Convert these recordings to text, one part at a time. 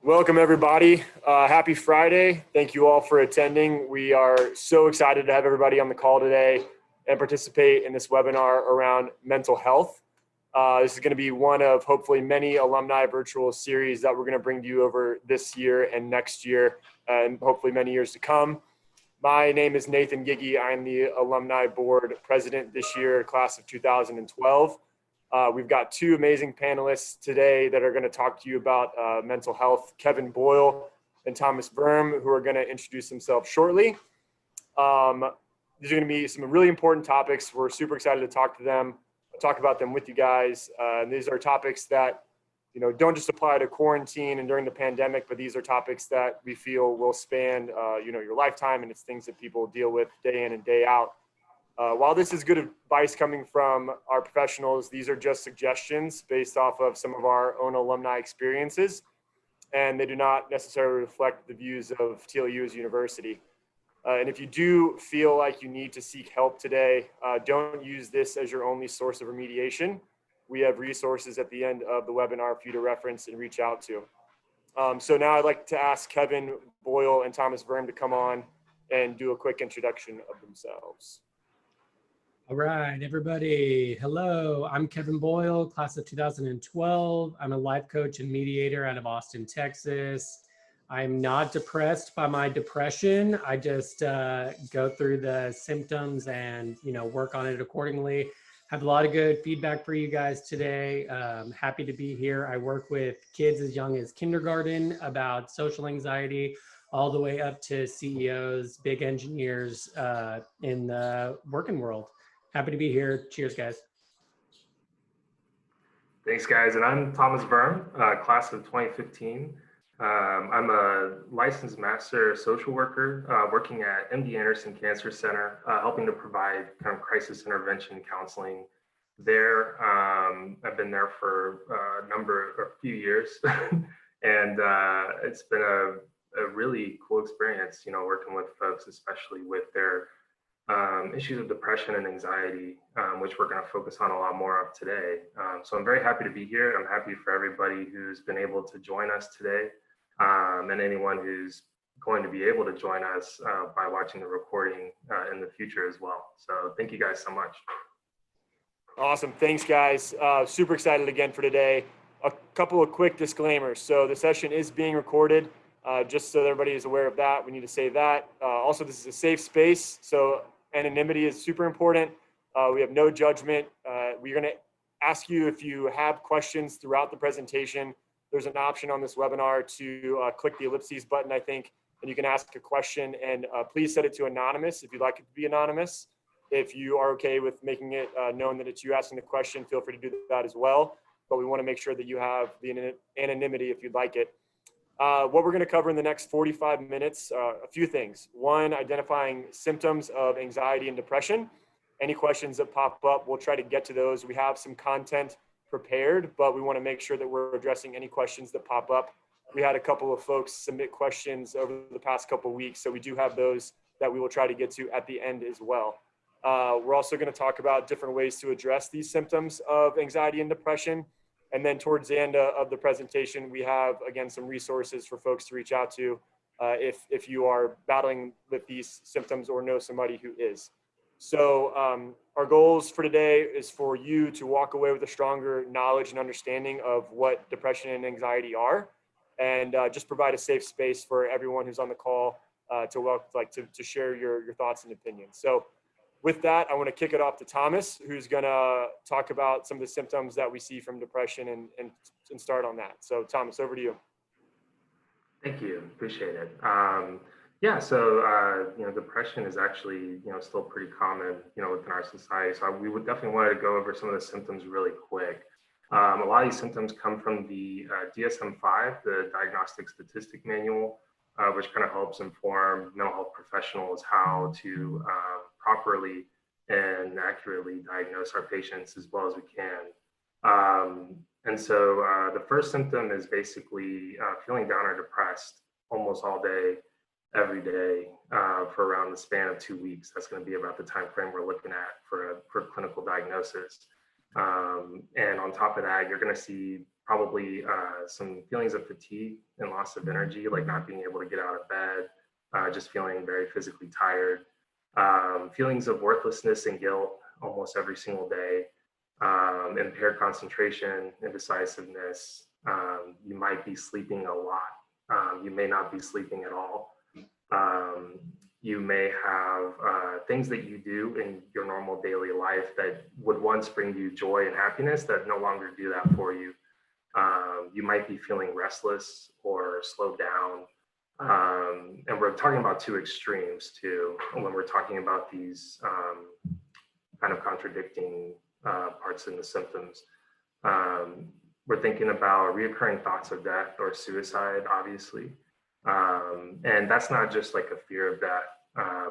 Welcome everybody. Happy Friday. Thank you all for attending. We are so excited to have everybody on the call today and participate in this webinar around mental health. This is going to be one of hopefully many alumni virtual series that we're going to bring to you over this year and next year and hopefully many years to come. My name is Nathan Gigee. I'm the alumni board president this year, class of 2012. We've got two amazing panelists today that are going to talk to you about mental health, Kevin Boyle and Thomas Verm, who are going to introduce themselves shortly. These are going to be some really important topics. We're super excited to talk about them with you guys. And these are topics that, don't just apply to quarantine and during the pandemic, but these are topics that we feel will span, your lifetime, and it's things that people deal with day in and day out. While this is good advice coming from our professionals, these are just suggestions based off of some of our own alumni experiences, and they do not necessarily reflect the views of TLU as a university. And if you do feel like you need to seek help today, don't use this as your only source of remediation. We have resources at the end of the webinar for you to reference and reach out to. So now I'd like to ask Kevin Boyle and Thomas Verm to come on and do a quick introduction of themselves. All right, everybody. Hello, I'm Kevin Boyle, class of 2012. I'm a life coach and mediator out of Austin, Texas. I'm not depressed by my depression. I just go through the symptoms and, work on it accordingly. Have a lot of good feedback for you guys today. Happy to be here. I work with kids as young as kindergarten about social anxiety, all the way up to CEOs, big engineers in the working world. Happy to be here. Cheers, guys. Thanks, guys. And I'm Thomas Verm, class of 2015. I'm a licensed master social worker working at MD Anderson Cancer Center, helping to provide kind of crisis intervention counseling there. I've been there for a few years, and it's been a really cool experience, working with folks, especially with their issues of depression and anxiety, which we're going to focus on a lot more of today. So I'm very happy to be here. I'm happy for everybody who's been able to join us today, and anyone who's going to be able to join us by watching the recording in the future as well. So thank you guys so much. Awesome. Thanks, guys. Super excited again for today. A couple of quick disclaimers. So the session is being recorded. Just so everybody is aware of that, we need to say that. Also, this is a safe space, so anonymity is super important. We have no judgment. We're going to ask you if you have questions throughout the presentation. There's an option on this webinar to click the ellipses button, I think, and you can ask a question, and please set it to anonymous if you'd like it to be anonymous. If you are okay with making it known that it's you asking the question, feel free to do that as well. But we want to make sure that you have the anonymity if you'd like it. What we're going to cover in the next 45 minutes, a few things. One, identifying symptoms of anxiety and depression. Any questions that pop up, we'll try to get to those. We have some content prepared, but we want to make sure that we're addressing any questions that pop up. We had a couple of folks submit questions over the past couple of weeks, so we do have those that we will try to get to at the end as well. We're also going to talk about different ways to address these symptoms of anxiety and depression. And then towards the end of the presentation, we have, again, some resources for folks to reach out to if you are battling with these symptoms or know somebody who is. So our goals for today is for you to walk away with a stronger knowledge and understanding of what depression and anxiety are, and just provide a safe space for everyone who's on the call to share your thoughts and opinions. So with that, I want to kick it off to Thomas, who's going to talk about some of the symptoms that we see from depression and start on that. So Thomas, over to you. Thank you. Appreciate it. So depression is actually, still pretty common, within our society. So we would definitely want to go over some of the symptoms really quick. A lot of these symptoms come from the DSM-5, the Diagnostic Statistic Manual, which kind of helps inform mental health professionals how to properly and accurately diagnose our patients as well as we can. And so the first symptom is basically feeling down or depressed almost all day, every day, for around the span of 2 weeks. That's going to be about the time frame we're looking at for clinical diagnosis. And on top of that, you're going to see probably some feelings of fatigue and loss of energy, like not being able to get out of bed, just feeling very physically tired, feelings of worthlessness and guilt almost every single day, impaired concentration, indecisiveness. You might be sleeping a lot. You may not be sleeping at all. You may have things that you do in your normal daily life that would once bring you joy and happiness that no longer do that for you. You might be feeling restless or slowed down. And we're talking about two extremes too, when we're talking about these kind of contradicting parts in the symptoms. We're thinking about reoccurring thoughts of death or suicide, obviously. And that's not just like a fear of death,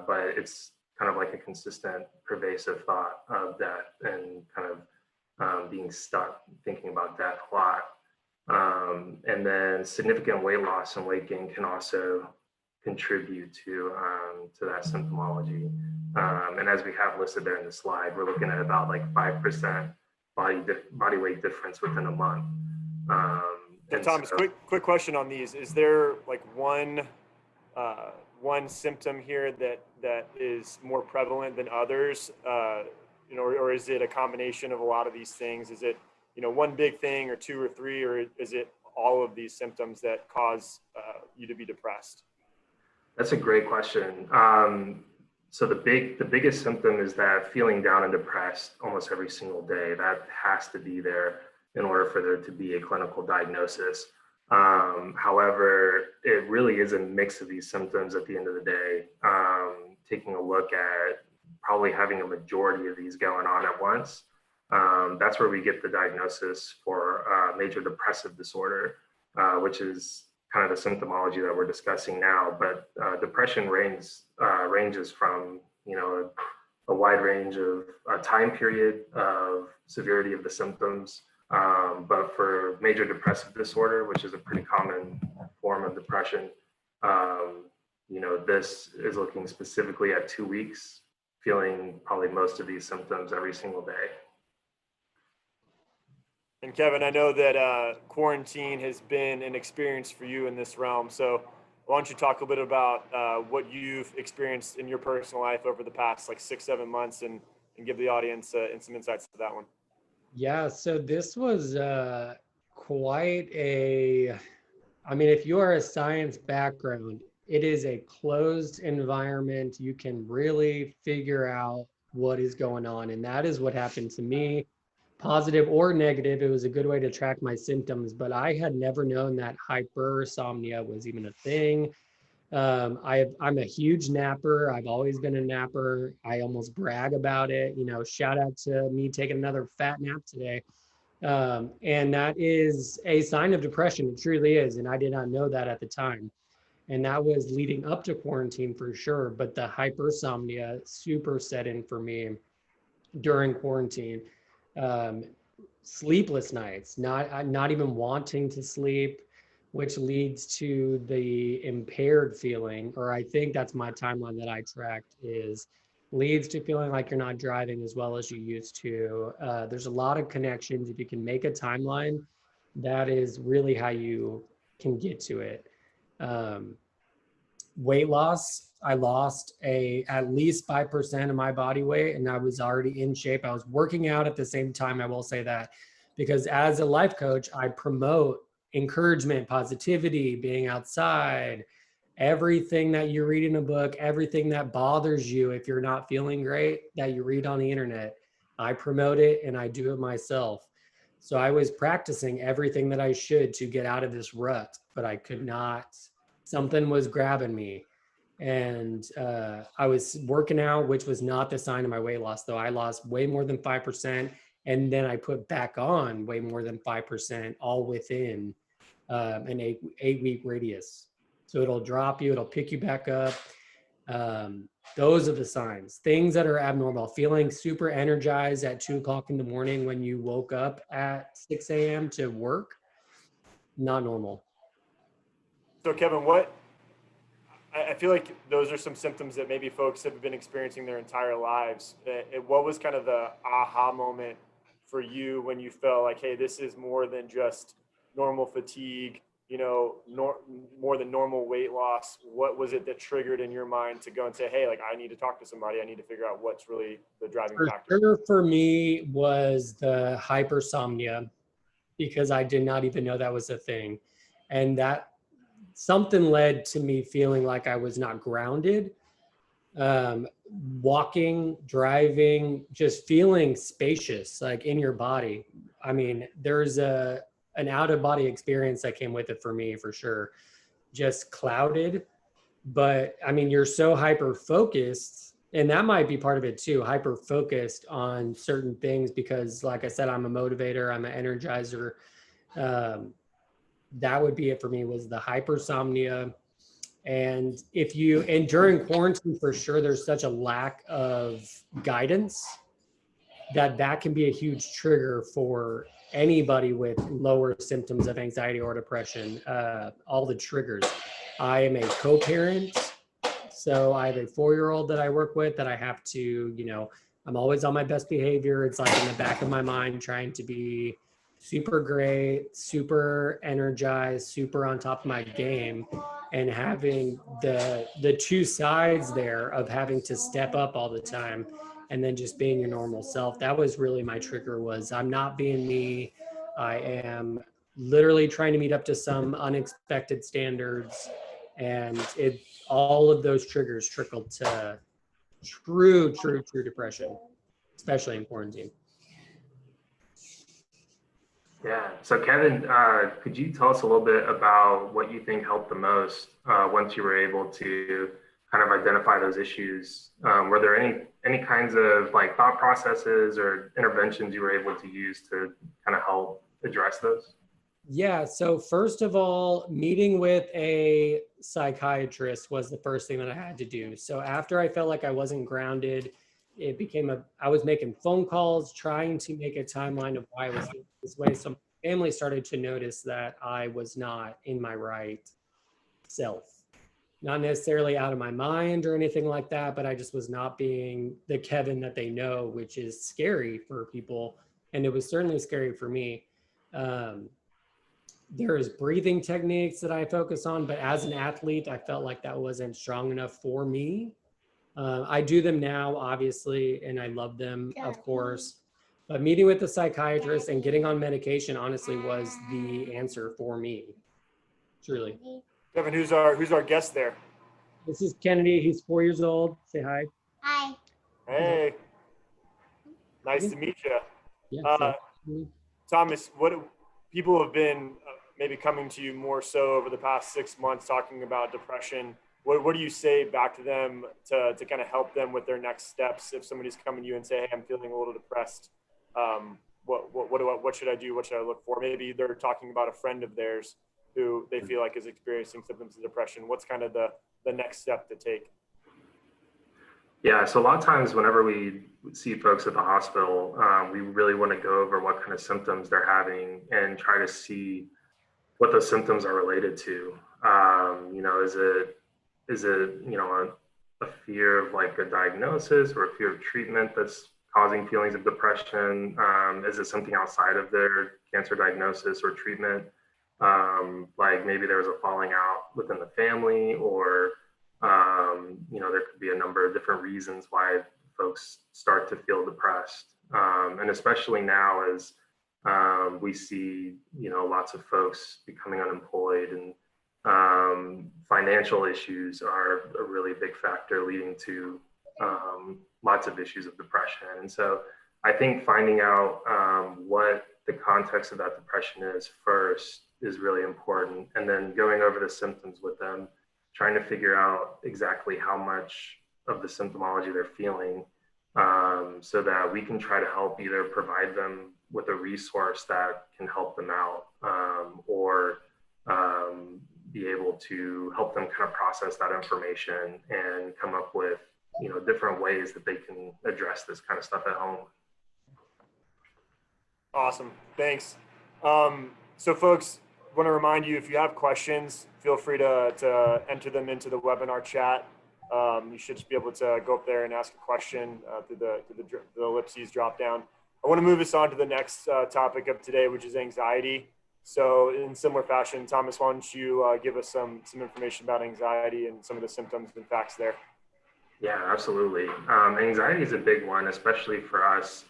but it's kind of like a consistent, pervasive thought of death and kind of being stuck thinking about death a lot. And then significant weight loss and weight gain can also contribute to that symptomology. And as we have listed there in the slide, we're looking at about like 5% body weight difference within a month. And Thomas, so, quick question on these. Is there like one symptom here that is more prevalent than others? Or is it a combination of a lot of these things? Is it, one big thing or two or three, or is it all of these symptoms that cause you to be depressed? That's a great question. So the biggest symptom is that feeling down and depressed almost every single day. That has to be there in order for there to be a clinical diagnosis. However, it really is a mix of these symptoms at the end of the day. Taking a look at probably having a majority of these going on at once. That's where we get the diagnosis for major depressive disorder, which is kind of the symptomology that we're discussing now. But depression ranges from, a wide range of time period of severity of the symptoms. But for major depressive disorder, which is a pretty common form of depression, this is looking specifically at 2 weeks, feeling probably most of these symptoms every single day. And Kevin, I know that quarantine has been an experience for you in this realm. So why don't you talk a bit about what you've experienced in your personal life over the past like 6-7 months and give the audience some insights to that one. Yeah, so this was quite if you are a science background, it is a closed environment. You can really figure out what is going on. And that is what happened to me, positive or negative. It was a good way to track my symptoms, but I had never known that hypersomnia was even a thing. I'm a huge napper. I've always been a napper. I almost brag about it. Shout out to me taking another fat nap today. And that is a sign of depression. It truly is. And I did not know that at the time. And that was leading up to quarantine for sure. But the hypersomnia super set in for me during quarantine. Sleepless nights, not even wanting to sleep, which leads to the impaired feeling, or I think that's my timeline that I tracked, leads to feeling like you're not driving as well as you used to. There's a lot of connections. If you can make a timeline, that is really how you can get to it. Weight loss, I lost at least 5% of my body weight, and I was already in shape. I was working out at the same time, I will say that, because as a life coach, I promote encouragement, positivity, being outside, everything that you read in a book, everything that bothers you if you're not feeling great that you read on the internet. I promote it and I do it myself. So I was practicing everything that I should to get out of this rut, but I could not. Something was grabbing me. And I was working out, which was not the sign of my weight loss, though. I lost way more than 5%. And then I put back on way more than 5%, all within an eight-week radius. So it'll drop you, it'll pick you back up. Those are the signs. Things that are abnormal. Feeling super energized at 2 o'clock in the morning when you woke up at 6 a.m. to work, not normal. So Kevin, I feel like those are some symptoms that maybe folks have been experiencing their entire lives. What was kind of the aha moment for you when you felt like, hey, this is more than just normal fatigue, you know, more than normal weight loss? What was it that triggered in your mind to go and say, hey, like, I need to talk to somebody. I need to figure out what's really the driving For factor? sure, for me was the hypersomnia, because I did not even know that was a thing. And that something led to me feeling like I was not grounded. Walking, driving, just feeling spacious, like in your body. I mean, there's an out of body experience that came with it for me, for sure. Just clouded. But I mean, you're so hyper focused, and that might be part of it too, hyper focused on certain things, because like I said, I'm a motivator, I'm an energizer. That would be it for me, was the hypersomnia. And and during quarantine, for sure, there's such a lack of guidance that can be a huge trigger for anybody with lower symptoms of anxiety or depression. All the triggers. I am a co-parent, so I have a 4-year-old that I work with that I have to, you know, I'm always on my best behavior. It's like in the back of my mind, trying to be super great, super energized, super on top of my game, and having the two sides there of having to step up all the time and then just being your normal self. That was really my trigger, was I'm not being me. I am literally trying to meet up to some unexpected standards, and all of those triggers trickled to true depression, especially in quarantine. Yeah. So Kevin, could you tell us a little bit about what you think helped the most once you were able to kind of identify those issues? Were there any kinds of like thought processes or interventions you were able to use to kind of help address those? Yeah. So first of all, meeting with a psychiatrist was the first thing that I had to do. So after I felt like I wasn't grounded, it became I was making phone calls, trying to make a timeline of why I was feeling this way. So my family started to notice that I was not in my right self. Not necessarily out of my mind or anything like that, but I just was not being the Kevin that they know, which is scary for people. And it was certainly scary for me. There's breathing techniques that I focus on, but as an athlete, I felt like that wasn't strong enough for me. I do them now, obviously, and I love them, of course. But meeting with the psychiatrist and getting on medication, honestly, was the answer for me, truly. Kevin, who's our guest there? This is Kennedy. He's 4 years old. Say hi. Hi. Hey, nice to meet you. Yeah. Thomas, what people have been maybe coming to you more so over the past 6 months talking about depression. What do you say back to them to kind of help them with their next steps? If somebody's coming to you and say, hey, I'm feeling a little depressed, what should I do? What should I look for? Maybe they're talking about a friend of theirs who they feel like is experiencing symptoms of depression. What's kind of the next step to take? Yeah, so a lot of times whenever we see folks at the hospital, we really want to go over what kind of symptoms they're having and try to see what those symptoms are related to. You know, is it you know, a fear of like a diagnosis or a fear of treatment that's causing feelings of depression? Is it something outside of their cancer diagnosis or treatment? Like maybe there was a falling out within the family, or you know, there could be a number of different reasons why folks start to feel depressed. And especially now as we see, you know, lots of folks becoming unemployed, and financial issues are a really big factor leading to lots of issues of depression. And so I think finding out what the context of that depression is first is really important, and then going over the symptoms with them, trying to figure out exactly how much of the symptomology they're feeling, so that we can try to help either provide them with a resource that can help them out, or be able to help them kind of process that information and come up with, you know, different ways that they can address this kind of stuff at home. Awesome, thanks. So folks, want to remind you, if you have questions, feel free to enter them into the webinar chat. You should just be able to go up there and ask a question through the ellipses drop down. I want to move us on to the next topic of today, which is anxiety. So in similar fashion, Thomas, why don't you give us some information about anxiety and some of the symptoms and facts there? Yeah, absolutely. Anxiety is a big one, especially for us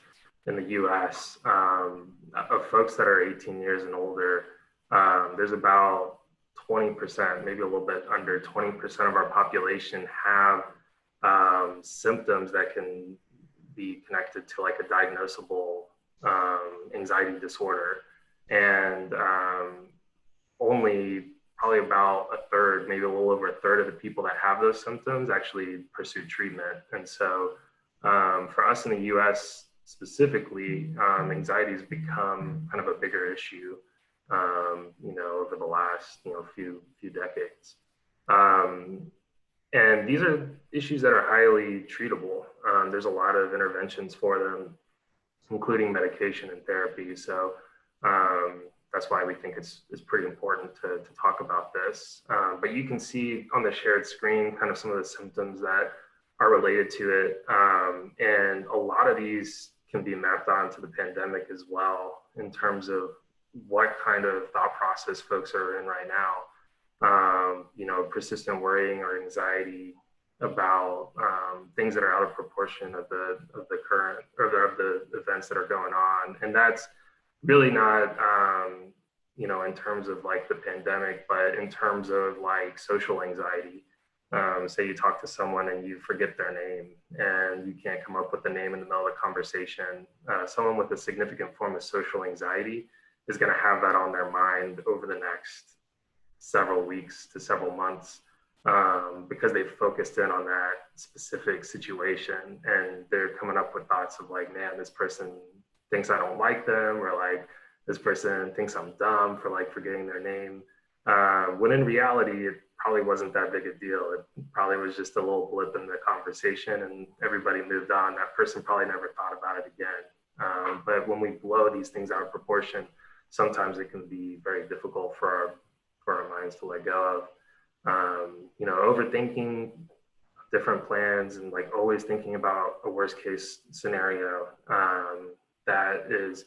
in the US. Of folks that are 18 years and older, there's about 20%, maybe a little bit under 20% of our population have symptoms that can be connected to like a diagnosable anxiety disorder. And only probably about a third, maybe a little over a third of the people that have those symptoms actually pursue treatment. And so for us in the US specifically, anxiety has become kind of a bigger issue, over the last, few decades. And these are issues that are highly treatable. There's a lot of interventions for them, including medication and therapy. So that's why we think it's pretty important to talk about this. But you can see on the shared screen kind of some of the symptoms that are related to it. And a lot of these can be mapped onto the pandemic as well in terms of what kind of thought process folks are in right now. Persistent worrying or anxiety about things that are out of proportion of the current or of the events that are going on. And that's really not, in terms of like the pandemic, but in terms of like social anxiety. Say you talk to someone and you forget their name and you can't come up with the name in the middle of the conversation. Someone with a significant form of social anxiety is going to have that on their mind over the next several weeks to several months, because they've focused in on that specific situation, and they're coming up with thoughts of like, man, this person thinks I don't like them, or like this person thinks I'm dumb for like forgetting their name. When in reality, it probably wasn't that big a deal. It probably was just a little blip in the conversation and everybody moved on. That person probably never thought about it again. But when we blow these things out of proportion, sometimes it can be very difficult for our minds to let go of. Overthinking different plans and like always thinking about a worst case scenario, that is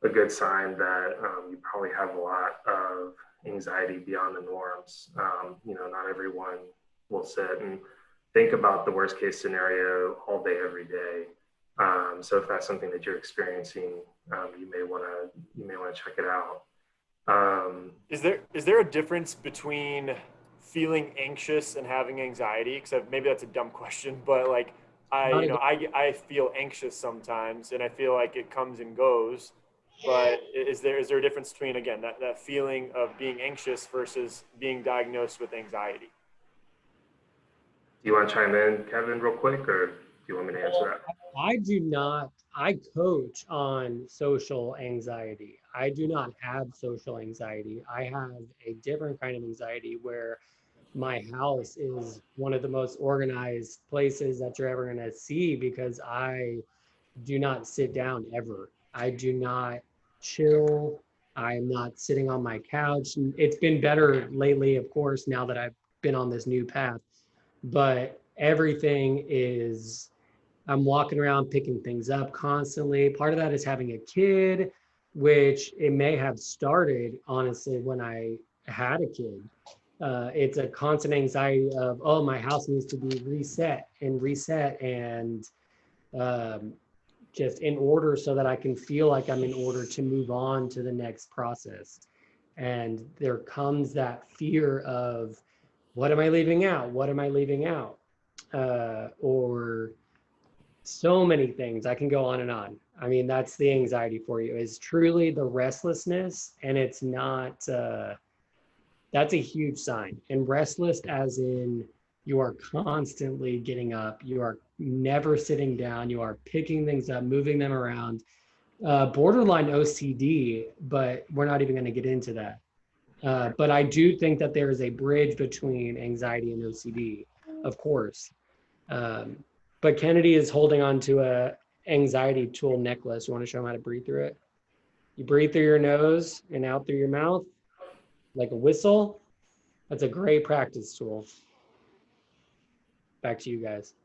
a good sign that you probably have a lot of anxiety beyond the norms. Not everyone will sit and think about the worst case scenario all day, every day. So if that's something that you're experiencing, you may want to check it out. Is there a difference between feeling anxious and having anxiety? Because maybe that's a dumb question, but like I feel anxious sometimes, and I feel like it comes and goes. But is there a difference between, again, that feeling of being anxious versus being diagnosed with anxiety? Do you want to chime in, Kevin, real quick, or do you want me to answer that? I do not. I coach on social anxiety. I do not have social anxiety. I have a different kind of anxiety where my house is one of the most organized places that you're ever going to see, because I do not sit down ever. I do not chill. I'm not sitting on my couch. It's been better lately, of course, now that I've been on this new path. But everything is, I'm walking around picking things up constantly. Part of that is having a kid, which it may have started, honestly, when I had a kid. It's a constant anxiety of, oh, my house needs to be reset and just in order so that I can feel like I'm in order to move on to the next process. And there comes that fear of, what am I leaving out? What am I leaving out? Or so many things. I can go on and on. I mean, that's the anxiety for you, is truly the restlessness. And it's not, that's a huge sign. And restless as in you are constantly getting up, you are never sitting down, you are picking things up, moving them around. Borderline OCD, but we're not even going to get into that. But I do think that there is a bridge between anxiety and OCD, of course. But Kennedy is holding on to a anxiety tool necklace. You want to show him how to breathe through it? You breathe through your nose and out through your mouth like a whistle. That's a great practice tool. Back to you guys.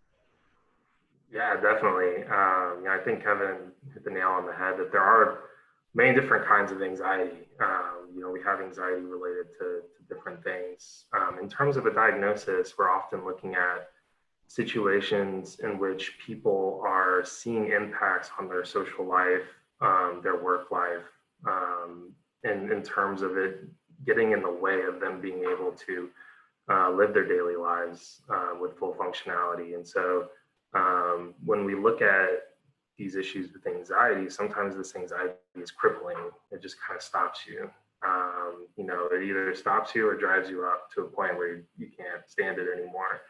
Yeah, definitely. I think Kevin hit the nail on the head that there are many different kinds of anxiety. we have anxiety related to different things. In terms of a diagnosis, we're often looking at situations in which people are seeing impacts on their social life, their work life, and in terms of it getting in the way of them being able to live their daily lives with full functionality. And so when we look at these issues with anxiety, sometimes this anxiety is crippling. It just kind of stops you. It either stops you or drives you up to a point where you can't stand it anymore.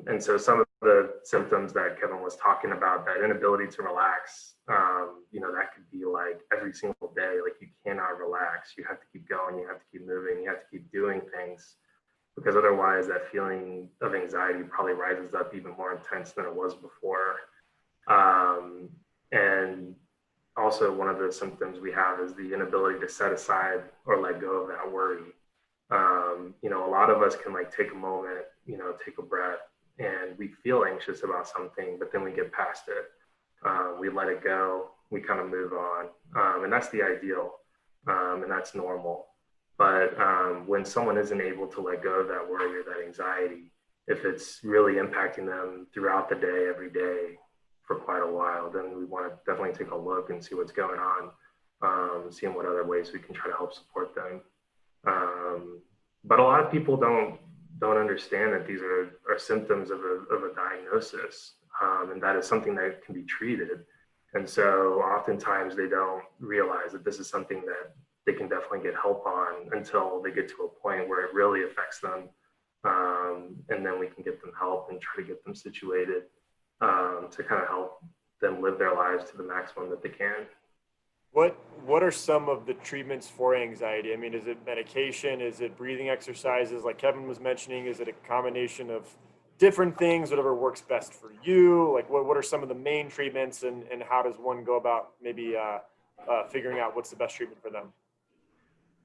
And so some of the symptoms that Kevin was talking about, that inability to relax, that could be like every single day, like you cannot relax. You have to keep going, you have to keep moving, you have to keep doing things, because otherwise that feeling of anxiety probably rises up even more intense than it was before. And also one of the symptoms we have is the inability to set aside or let go of that worry. A lot of us can like take a moment, take a breath, and we feel anxious about something, but then we get past it. We let it go, we kind of move on. And that's the ideal, and that's normal. But when someone isn't able to let go of that worry or that anxiety, if it's really impacting them throughout the day, every day, for quite a while, then we want to definitely take a look and see what's going on, seeing what other ways we can try to help support them. But a lot of people don't understand that these are symptoms of a diagnosis, and that is something that can be treated. And so oftentimes they don't realize that this is something that they can definitely get help on until they get to a point where it really affects them. And then we can get them help and try to get them situated to kind of help them live their lives to the maximum that they can. What are some of the treatments for anxiety? I mean, is it medication? Is it breathing exercises like Kevin was mentioning? Is it a combination of different things, whatever works best for you? Like what are some of the main treatments, and how does one go about maybe figuring out what's the best treatment for them?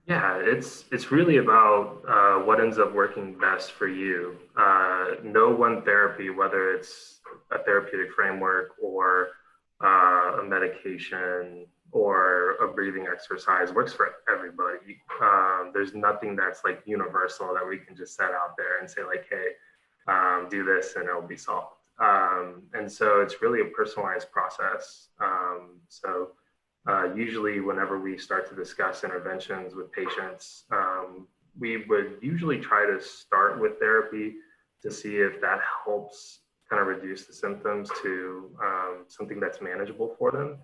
Yeah, it's really about what ends up working best for you. No one therapy, whether it's a therapeutic framework or a medication or a breathing exercise, works for everybody. There's nothing that's like universal that we can just set out there and say like, hey, do this and it'll be solved. And so it's really a personalized process. Usually whenever we start to discuss interventions with patients, we would usually try to start with therapy to see if that helps kind of reduce the symptoms to something that's manageable for them.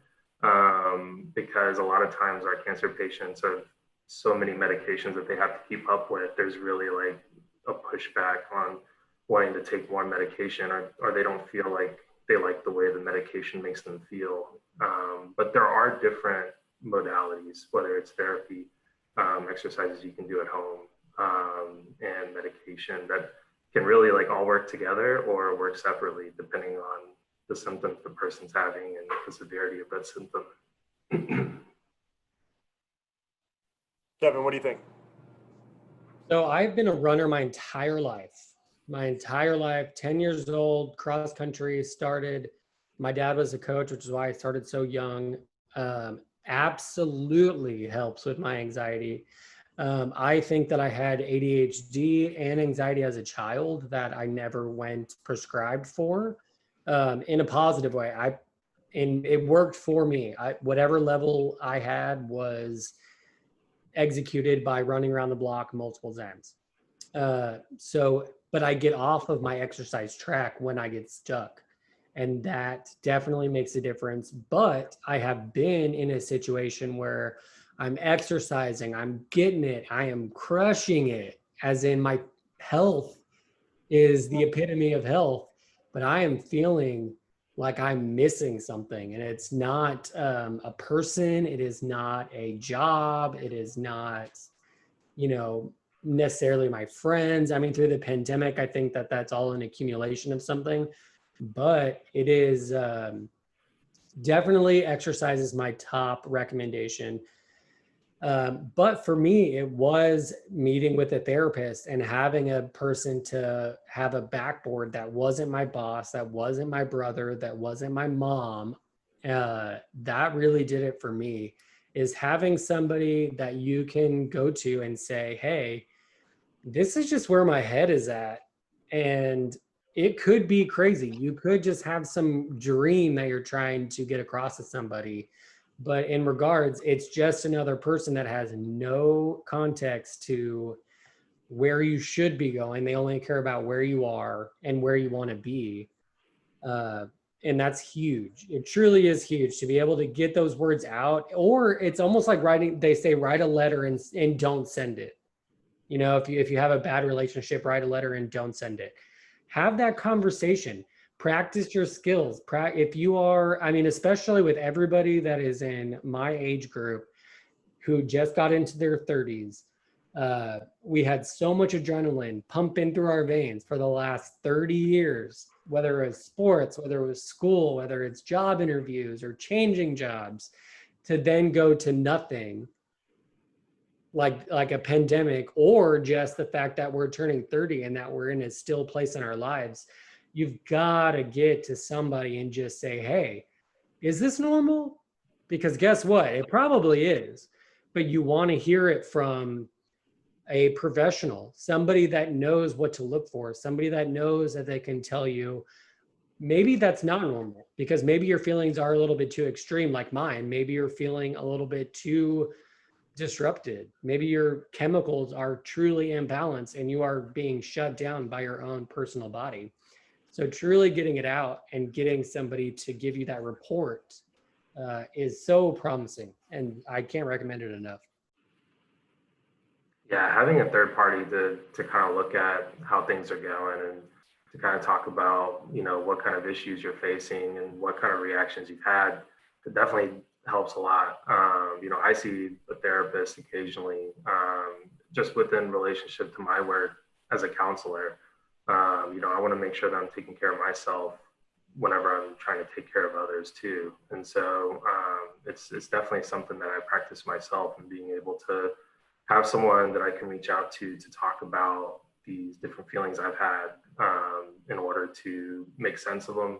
Because a lot of times our cancer patients have so many medications that they have to keep up with. There's really like a pushback on wanting to take more medication, or they don't feel like they like the way the medication makes them feel. But there are different modalities, whether it's therapy, exercises you can do at home, and medication that can really like all work together or work separately depending on the symptoms the person's having and the severity of that symptom. Kevin, what do you think? So I've been a runner my entire life, 10 years old, cross country started. My dad was a coach, which is why I started so young. Absolutely helps with my anxiety. I think that I had ADHD and anxiety as a child that I never went prescribed for, in a positive way. And it worked for me. Whatever level I had was executed by running around the block multiple times. But I get off of my exercise track when I get stuck. And that definitely makes a difference. But I have been in a situation where I'm exercising, I'm getting it, I am crushing it, as in my health is the epitome of health, but I am feeling like I'm missing something. And it's not a person, it is not a job, it is not, necessarily my friends. I mean, through the pandemic, I think that that's all an accumulation of something, but it is definitely exercise is my top recommendation. But for me, it was meeting with a therapist and having a person to have a backboard that wasn't my boss, that wasn't my brother, that wasn't my mom. That really did it for me. is having somebody that you can go to and say, hey, this is just where my head is at. And it could be crazy. You could just have some dream that you're trying to get across to somebody. But in regards, it's just another person that has no context to where you should be going. They only care about where you are and where you want to be. And that's huge. It truly is huge to be able to get those words out. Or it's almost like writing, they say, write a letter and don't send it. You know, if you have a bad relationship, write a letter and don't send it. Have that conversation. Practice your skills. If you are, I mean, especially with everybody that is in my age group who just got into their 30s, we had so much adrenaline pumping through our veins for the last 30 years, whether it was sports, whether it was school, whether it's job interviews or changing jobs, to then go to nothing, like a pandemic, or just the fact that we're turning 30 and that we're in a still place in our lives. You've got to get to somebody and just say, hey, is this normal? Because guess what? It probably is. But you want to hear it from a professional, somebody that knows what to look for, somebody that knows that they can tell you, maybe that's not normal, because maybe your feelings are a little bit too extreme, like mine. Maybe you're feeling a little bit too disrupted. Maybe your chemicals are truly imbalanced and you are being shut down by your own personal body. So truly getting it out and getting somebody to give you that report is so promising, and I can't recommend it enough. Yeah, having a third party to kind of look at how things are going and to kind of talk about, you know, what kind of issues you're facing and what kind of reactions you've had, it definitely helps a lot. You know, I see a therapist occasionally, just within relationship to my work as a counselor. You know, I want to make sure that I'm taking care of myself whenever I'm trying to take care of others too. And so it's definitely something that I practice myself, and being able to have someone that I can reach out to talk about these different feelings I've had, in order to make sense of them,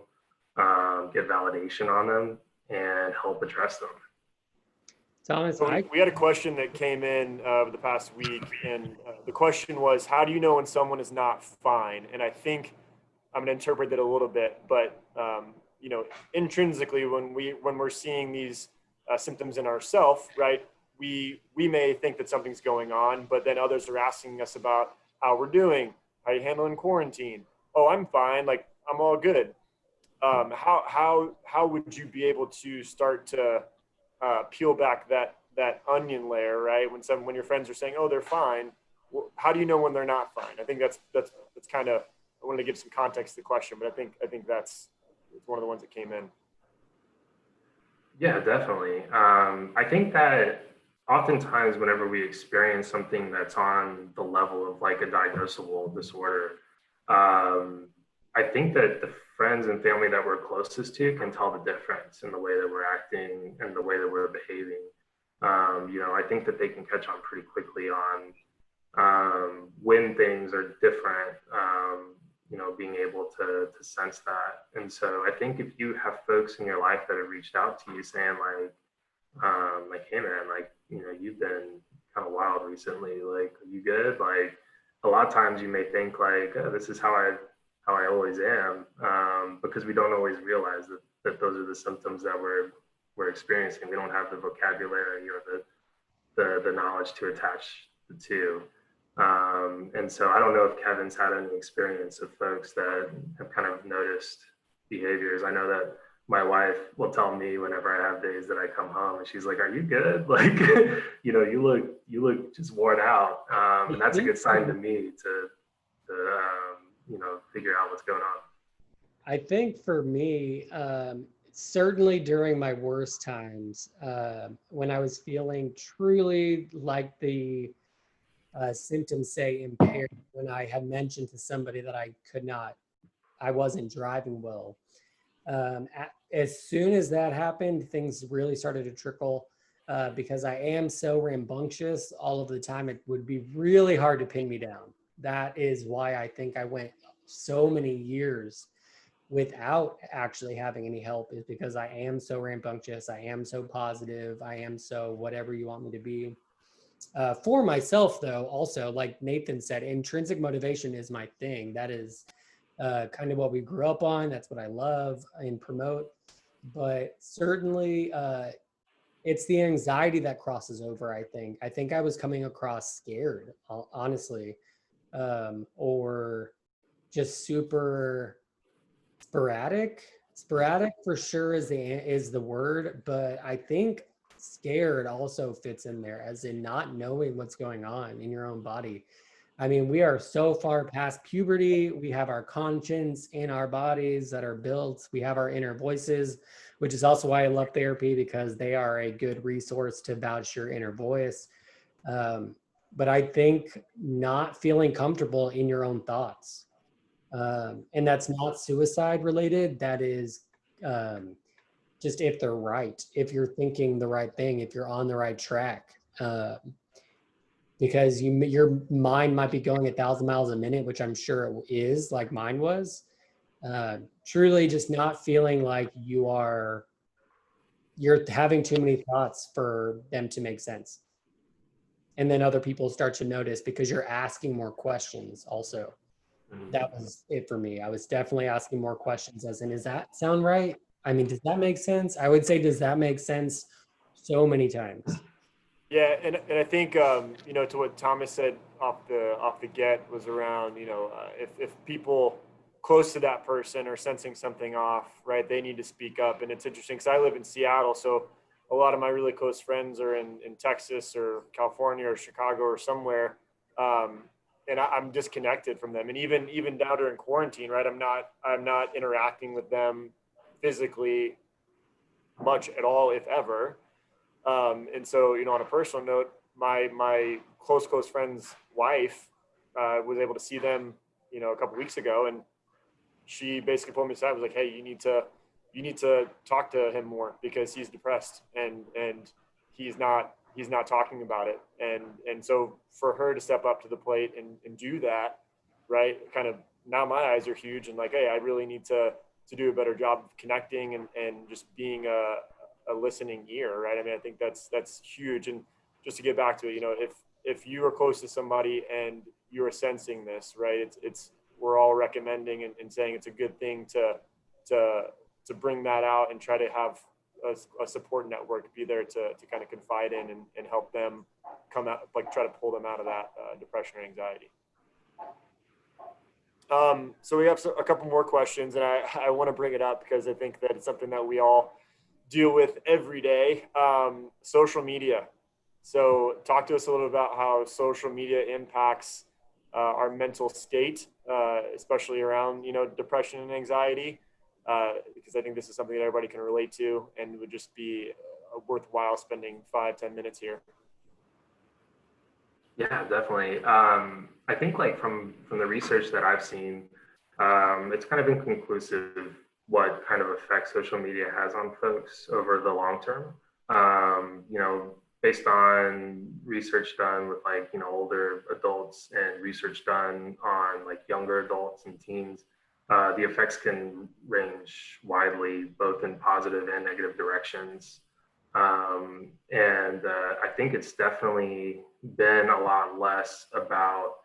get validation on them, and help address them. Thomas, So we had a question that came in over the past week, and the question was, how do you know when someone is not fine? And I think I'm going to interpret that a little bit, but you know, intrinsically, when we're seeing these symptoms in ourselves, right, we may think that something's going on, but then others are asking us about how we're doing, how you handling quarantine. Oh, I'm fine, like I'm all good. How would you be able to start to peel back that onion layer, right? When your friends are saying, "Oh, they're fine," well, how do you know when they're not fine? I think that's kind of, I wanted to give some context to the question, but I think that's one of the ones that came in. Yeah, definitely. I think that oftentimes whenever we experience something that's on the level of like a diagnosable disorder, I think that the friends and family that we're closest to can tell the difference in the way that we're acting and the way that we're behaving. You know, I think that they can catch on pretty quickly on when things are different, you know, being able to sense that. And so I think if you have folks in your life that have reached out to you saying like, hey man, like, you know, you've been kind of wild recently, like, are you good? Like, a lot of times you may think like, oh, this is how I always am, because we don't always realize that those are the symptoms that we're experiencing. We don't have the vocabulary or the knowledge to attach the two. And so I don't know if Kevin's had any experience of folks that have kind of noticed behaviors. I know that my wife will tell me whenever I have days that I come home, and she's like, "Are you good? Like, you know, you look just worn out." And that's a good sign to me to you know, figure out what's going on. I think for me, certainly during my worst times, when I was feeling truly like the symptoms say impaired, when I had mentioned to somebody that I wasn't driving well. As soon as that happened, things really started to trickle, because I am so rambunctious all of the time. It would be really hard to pin me down. That is why I think I went so many years without actually having any help is because I am so rambunctious, I am so positive, I am so whatever you want me to be. For myself, though, also, like Nathan said, intrinsic motivation is my thing. That is kind of what we grew up on. That's what I love and promote. But certainly, it's the anxiety that crosses over, I think. I think I was coming across scared, honestly, or just super sporadic. Sporadic for sure is the word, but I think scared also fits in there, as in not knowing what's going on in your own body. I mean, we are so far past puberty. We have our conscience in our bodies that are built. We have our inner voices, which is also why I love therapy, because they are a good resource to vouch your inner voice. But I think not feeling comfortable in your own thoughts. And that's not suicide related. That is just if they're right, if you're thinking the right thing, if you're on the right track. Because your mind might be going 1,000 miles a minute, which I'm sure it is, like mine was. Truly just not feeling like you're having too many thoughts for them to make sense. And then other people start to notice because you're asking more questions also. That was it for me. I was definitely asking more questions, as in, does that sound right? I mean, does that make sense? I would say, does that make sense so many times? Yeah, and I think you know, to what Thomas said off the get was around, you know, if people close to that person are sensing something off, right, they need to speak up. And it's interesting because I live in Seattle, so a lot of my really close friends are in Texas or California or Chicago or somewhere, and I'm disconnected from them. And even now during quarantine, right, I'm not interacting with them physically much at all, if ever. And so, you know, on a personal note, my close friend's wife was able to see them, you know, a couple weeks ago, and she basically pulled me aside, was like, "Hey, you need to talk to him more because he's depressed and he's not talking about it." And so for her to step up to the plate and do that, right, kind of now my eyes are huge and like, hey, I really need to do a better job of connecting and just being a listening ear, right? I mean, I think that's huge. And just to get back to it, you know, if you are close to somebody and you are sensing this, right, it's we're all recommending and saying it's a good thing to bring that out and try to have a support network be there to kind of confide in and help them come out, like try to pull them out of that depression or anxiety. So we have a couple more questions, and I want to bring it up because I think that it's something that we all deal with every day. Social media. So talk to us a little about how social media impacts our mental state, especially around, you know, depression and anxiety, because I think this is something that everybody can relate to and would just be worthwhile spending 5-10 minutes here. Yeah, definitely. I think like from the research that I've seen, it's kind of inconclusive what kind of effect social media has on folks over the long term. You know, based on research done with like, you know, older adults and research done on like younger adults and teens, the effects can range widely, both in positive and negative directions. I think it's definitely been a lot less about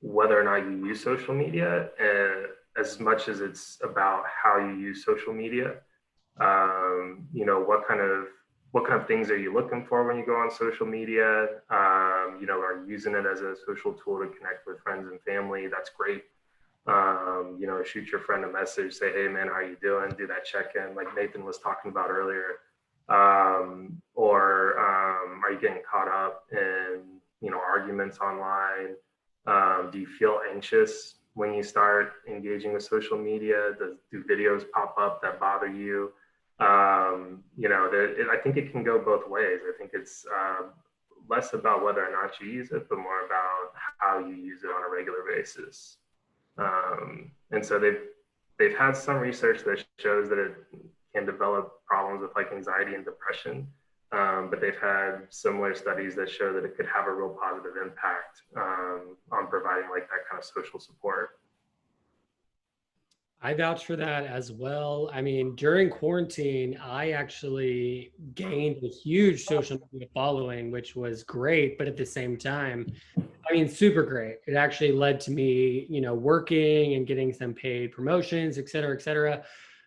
whether or not you use social media, as much as it's about how you use social media. You know, what kind of things are you looking for when you go on social media? You know, are you using it as a social tool to connect with friends and family? That's great. You know, shoot your friend a message, say, hey man, how you doing? Do that check-in like Nathan was talking about earlier. Or are you getting caught up in, you know, arguments online? Do you feel anxious when you start engaging with social media? Do videos pop up that bother you? You know, I think it can go both ways. I think it's less about whether or not you use it, but more about how you use it on a regular basis. And so they've had some research that shows that it can develop problems with like anxiety and depression. But they've had similar studies that show that it could have a real positive impact on providing like that kind of social support. I vouch for that as well. I mean, during quarantine, I actually gained a huge social media following, which was great. But at the same time, I mean, super great. It actually led to me, working and getting some paid promotions, et cetera, et cetera.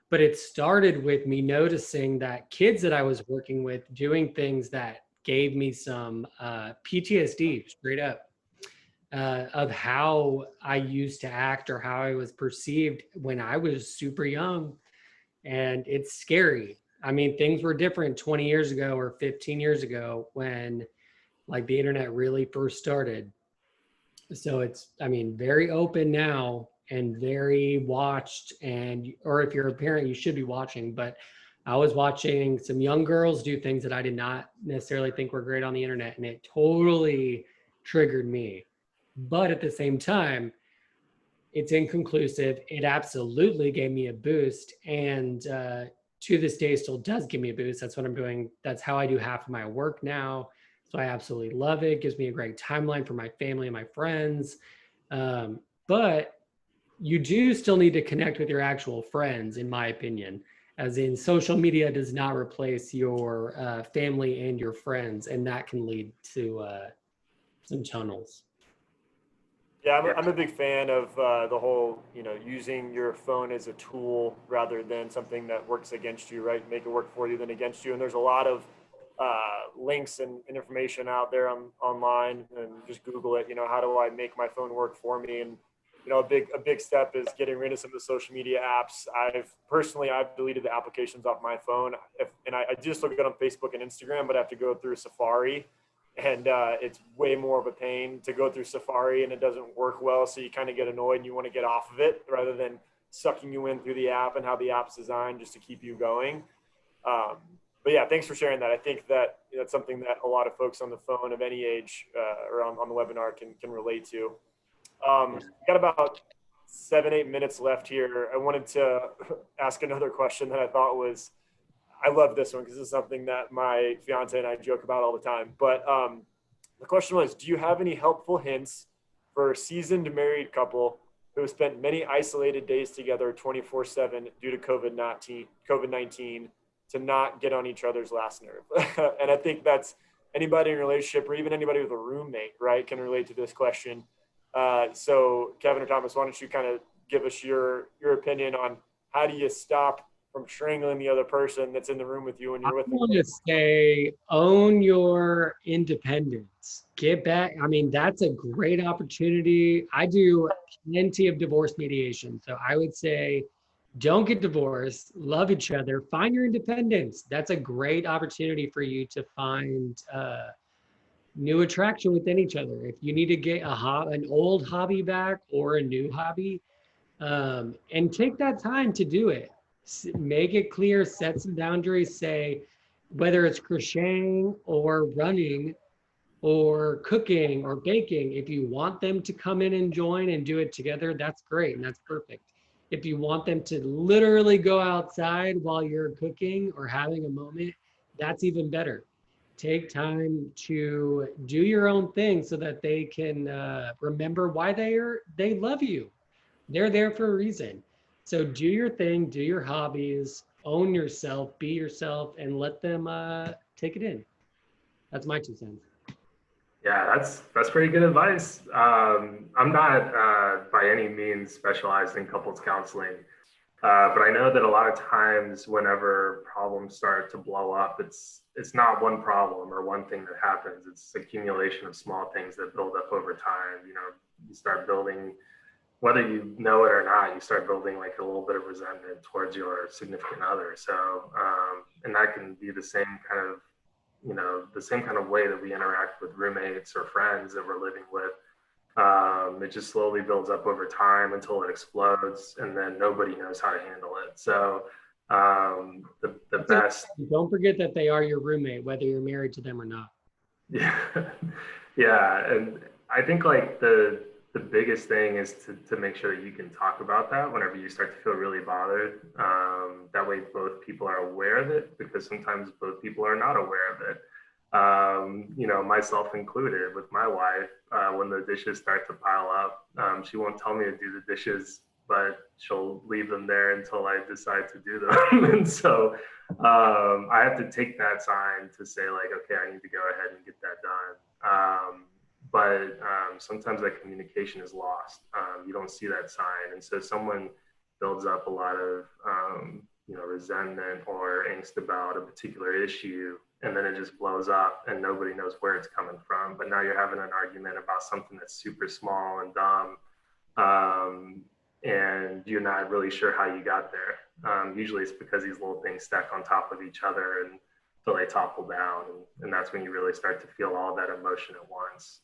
But it started with me noticing that kids that I was working with doing things that gave me some PTSD straight up of how I used to act or how I was perceived when I was super young. And it's scary. I mean, things were different 20 years ago or 15 years ago when like the internet really first started. So it's, I mean, very open now and very watched. And, or if you're a parent, you should be watching. But I was watching some young girls do things that I did not necessarily think were great on the internet. And it totally triggered me. But at the same time, it's inconclusive. It absolutely gave me a boost. And to this day, still does give me a boost. That's what I'm doing. That's how I do half of my work now. So I absolutely love it. It gives me a great timeline for my family and my friends. But you do still need to connect with your actual friends, in my opinion, as in social media does not replace your family and your friends. And that can lead to some tunnels. Yeah, I'm, Yeah. I'm a big fan of the whole, using your phone as a tool rather than something that works against you, right? Make it work for you than against you. And there's a lot of links and information out there online, and just Google it. How do I make my phone work for me? And a big step is getting rid of some of the social media apps. I've deleted the applications off my phone, and I just look at on Facebook and Instagram, but I have to go through Safari, and it's way more of a pain to go through Safari, and it doesn't work well. So you kind of get annoyed and you want to get off of it rather than sucking you in through the app and how the app's designed just to keep you going. But yeah, thanks for sharing that. I think that that's something that a lot of folks on the phone of any age or on the webinar can relate to. Got about 7-8 minutes left here. I wanted to ask another question that I thought was, I love this one because it's something that my fiance and I joke about all the time. But the question was, do you have any helpful hints for a seasoned married couple who have spent many isolated days together 24/7 due to COVID-19 to not get on each other's last nerve? And I think that's anybody in a relationship or even anybody with a roommate, right, can relate to this question. So Kevin or Thomas, why don't you kind of give us your opinion on how do you stop from strangling the other person that's in the room with you when I you're with them? want to say own your independence. Get back. I mean, that's a great opportunity. I do plenty of divorce mediation. So I would say don't get divorced, love each other, find your independence. That's a great opportunity for you to find new attraction within each other. If you need to get an old hobby back or a new hobby, and take that time to do it. Make it clear, set some boundaries, say whether it's crocheting or running or cooking or baking, if you want them to come in and join and do it together, that's great and that's perfect. If you want them to literally go outside while you're cooking or having a moment, that's even better. Take time to do your own thing so that they can remember why they love you. They're there for a reason. So do your thing, do your hobbies, own yourself, be yourself, and let them take it in. That's my 2 cents. Yeah, that's pretty good advice. I'm not by any means specialized in couples counseling, but I know that a lot of times whenever problems start to blow up, it's not one problem or one thing that happens. It's accumulation of small things that build up over time. You start building, whether you know it or not, you start building like a little bit of resentment towards your significant other. So, and that can be the same kind of the same kind of way that we interact with roommates or friends that we're living with. It just slowly builds up over time until it explodes, and then nobody knows how to handle it. So the best. Don't forget that they are your roommate, whether you're married to them or not. Yeah, yeah, and I think like the biggest thing is to make sure that you can talk about that whenever you start to feel really bothered. That way both people are aware of it, because sometimes both people are not aware of it. Myself included with my wife, when the dishes start to pile up, she won't tell me to do the dishes, but she'll leave them there until I decide to do them. And so I have to take that sign to say like, okay, I need to go ahead and get that done. But sometimes that communication is lost. You don't see that sign. And so someone builds up a lot of, resentment or angst about a particular issue, and then it just blows up and nobody knows where it's coming from. But now you're having an argument about something that's super small and dumb, and you're not really sure how you got there. Usually it's because these little things stack on top of each other and until they topple down, and that's when you really start to feel all that emotion at once.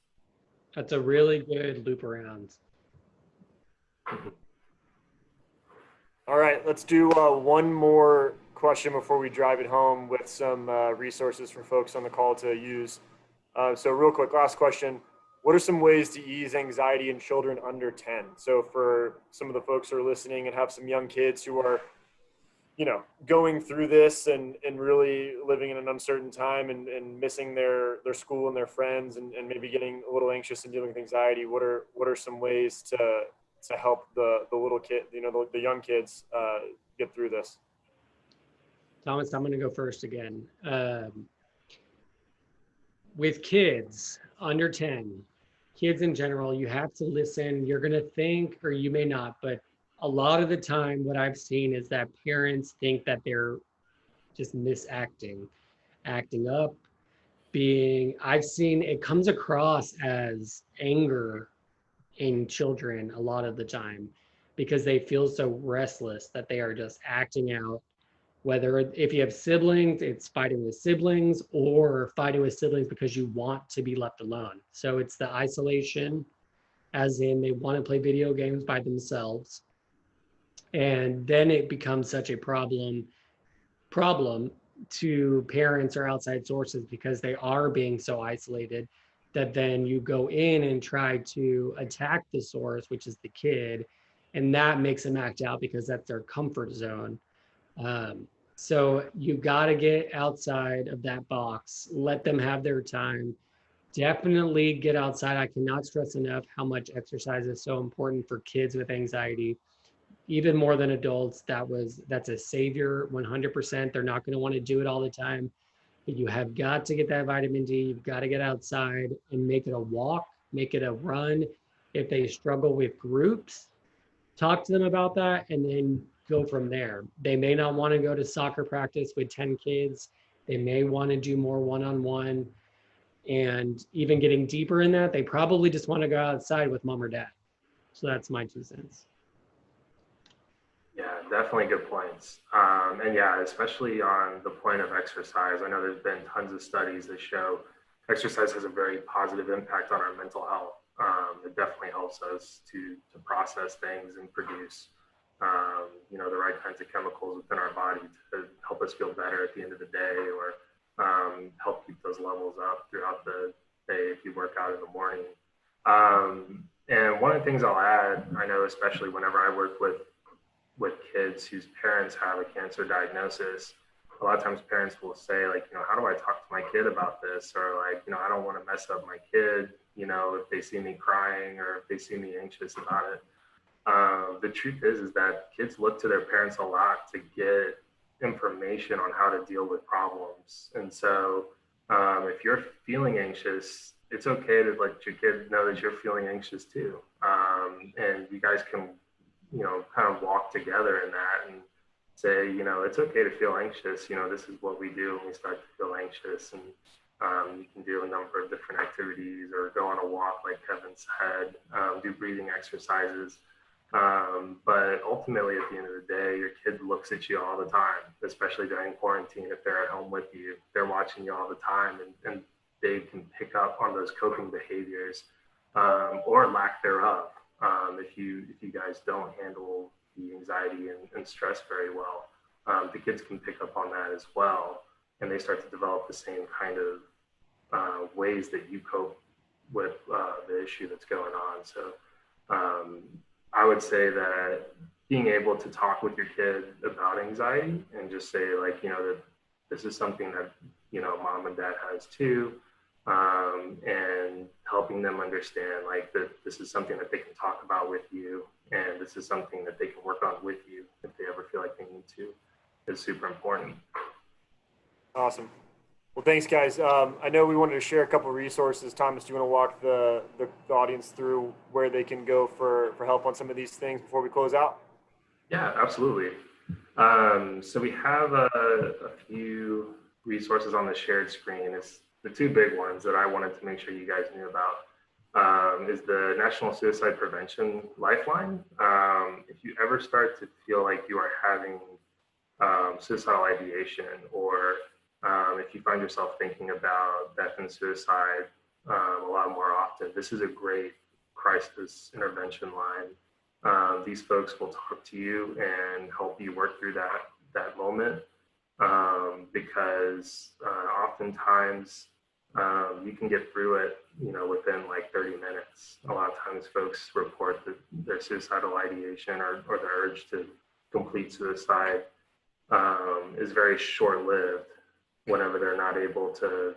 That's a really good loop around. All right, let's do one more question before we drive it home with some resources for folks on the call to use. So real quick, last question. What are some ways to ease anxiety in children under 10? So for some of the folks who are listening and have some young kids who are, going through this and really living in an uncertain time and missing their school and their friends and maybe getting a little anxious and dealing with anxiety, what are some ways to help the little kid, the young kids get through this? Thomas, I'm going to go first again. With kids under 10, kids in general, you have to listen. You're going to think, or you may not, but a lot of the time what I've seen is that parents think that they're just misacting, acting up, I've seen it comes across as anger in children a lot of the time because they feel so restless that they are just acting out. Whether if you have siblings, it's fighting with siblings or fighting with siblings because you want to be left alone. So it's the isolation, as in they want to play video games by themselves. And then it becomes such a problem to parents or outside sources because they are being so isolated that then you go in and try to attack the source, which is the kid, and that makes them act out because that's their comfort zone. So you got to get outside of that box, let them have their time. Definitely get outside. I cannot stress enough how much exercise is so important for kids with anxiety. Even more than adults, that's a savior, 100%. They're not going to want to do it all the time. But you have got to get that vitamin D. You've got to get outside and make it a walk, make it a run. If they struggle with groups, talk to them about that and then go from there. They may not want to go to soccer practice with 10 kids. They may want to do more one-on-one. And even getting deeper in that, they probably just want to go outside with mom or dad. So that's my 2 cents. Yeah, definitely good points. And yeah, especially on the point of exercise, I know there's been tons of studies that show exercise has a very positive impact on our mental health. It definitely helps us to process things and produce, the right kinds of chemicals within our body to help us feel better at the end of the day, or help keep those levels up throughout the day if you work out in the morning. And one of the things I'll add, I know especially whenever I work with kids whose parents have a cancer diagnosis, a lot of times parents will say like, how do I talk to my kid about this? Or like, I don't want to mess up my kid, if they see me crying or if they see me anxious about it. The truth is that kids look to their parents a lot to get information on how to deal with problems. And so if you're feeling anxious, it's okay to let your kid know that you're feeling anxious too. And you guys can kind of walk together in that and say, it's okay to feel anxious. This is what we do when we start to feel anxious. And you can do a number of different activities or go on a walk, like Kevin said, do breathing exercises. But ultimately, at the end of the day, your kid looks at you all the time, especially during quarantine. If they're at home with you, they're watching you all the time, and they can pick up on those coping behaviors or lack thereof. If you guys don't handle the anxiety and stress very well, the kids can pick up on that as well, and they start to develop the same kind of ways that you cope with the issue that's going on. So I would say that being able to talk with your kid about anxiety and just say like, that this is something that, mom and dad has too, and helping them understand like that this is something that they can talk about with you, and this is something that they can work on with you if they ever feel like they need to, is super important. Awesome. Well, thanks, guys. I know we wanted to share a couple of resources. Thomas, do you want to walk the audience through where they can go for help on some of these things before we close out? Yeah, absolutely. So we have a few resources on the shared screen. It's the two big ones that I wanted to make sure you guys knew about. Is the National Suicide Prevention Lifeline. If you ever start to feel like you are having suicidal ideation, or if you find yourself thinking about death and suicide a lot more often, this is a great crisis intervention line. These folks will talk to you and help you work through that moment, because oftentimes you can get through it, within like 30 minutes. A lot of times folks report that their suicidal ideation or the urge to complete suicide is very short-lived whenever they're not able to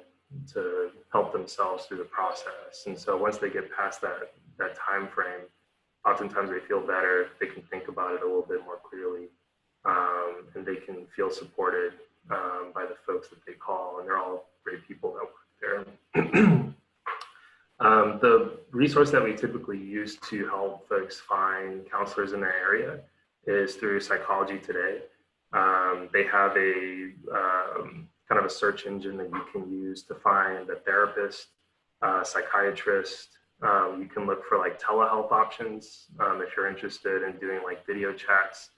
help themselves through the process. And so once they get past that time frame, oftentimes they feel better, they can think about it a little bit more clearly, and they can feel supported by the folks that they call, and they're all great people that work there. The resource that we typically use to help folks find counselors in their area is through Psychology Today. They have a kind of a search engine that you can use to find a therapist, psychiatrist. You can look for like telehealth options if you're interested in doing like video chats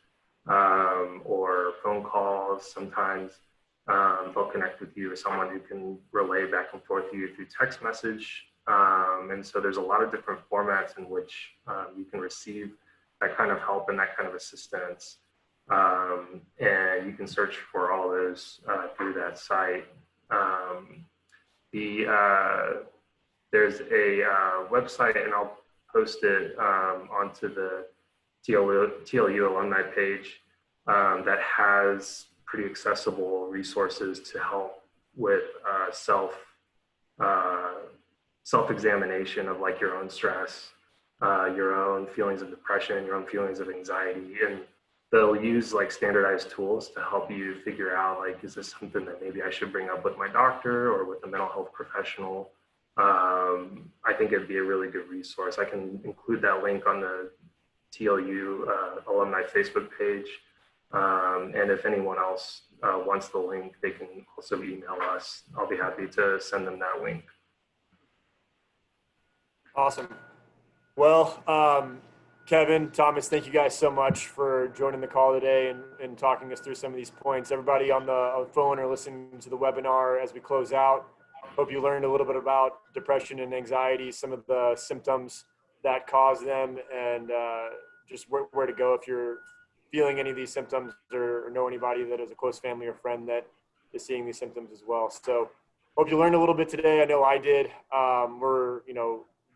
or phone calls. Sometimes they'll connect with you with someone who can relay back and forth to you through text message. And so there's a lot of different formats in which you can receive that kind of help and that kind of assistance. And you can search for all those through that site. There's a website, and I'll post it onto the TLU Alumni page that has pretty accessible resources to help with self-examination of like your own stress, your own feelings of depression, your own feelings of anxiety. And they'll use like standardized tools to help you figure out like, is this something that maybe I should bring up with my doctor or with a mental health professional? I think it'd be a really good resource. I can include that link on the TLU Alumni Facebook page. And if anyone else wants the link, they can also email us. I'll be happy to send them that link. Awesome. Well, Kevin, Thomas, thank you guys so much for joining the call today and talking us through some of these points. Everybody on the phone or listening to the webinar as we close out, hope you learned a little bit about depression and anxiety, some of the symptoms that cause them, and just where to go if you're feeling any of these symptoms or know anybody that is a close family or friend that is seeing these symptoms as well. So hope you learned a little bit today. I know I did. We're,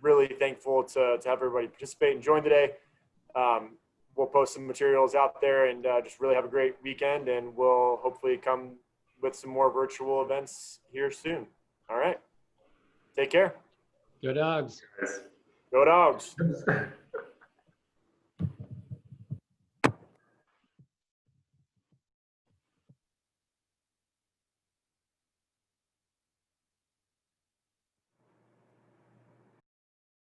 really thankful to have everybody participate and join today. We'll post some materials out there and just really have a great weekend, and we'll hopefully come with some more virtual events here soon. All right. Take care. Go Dogs. Go Dogs.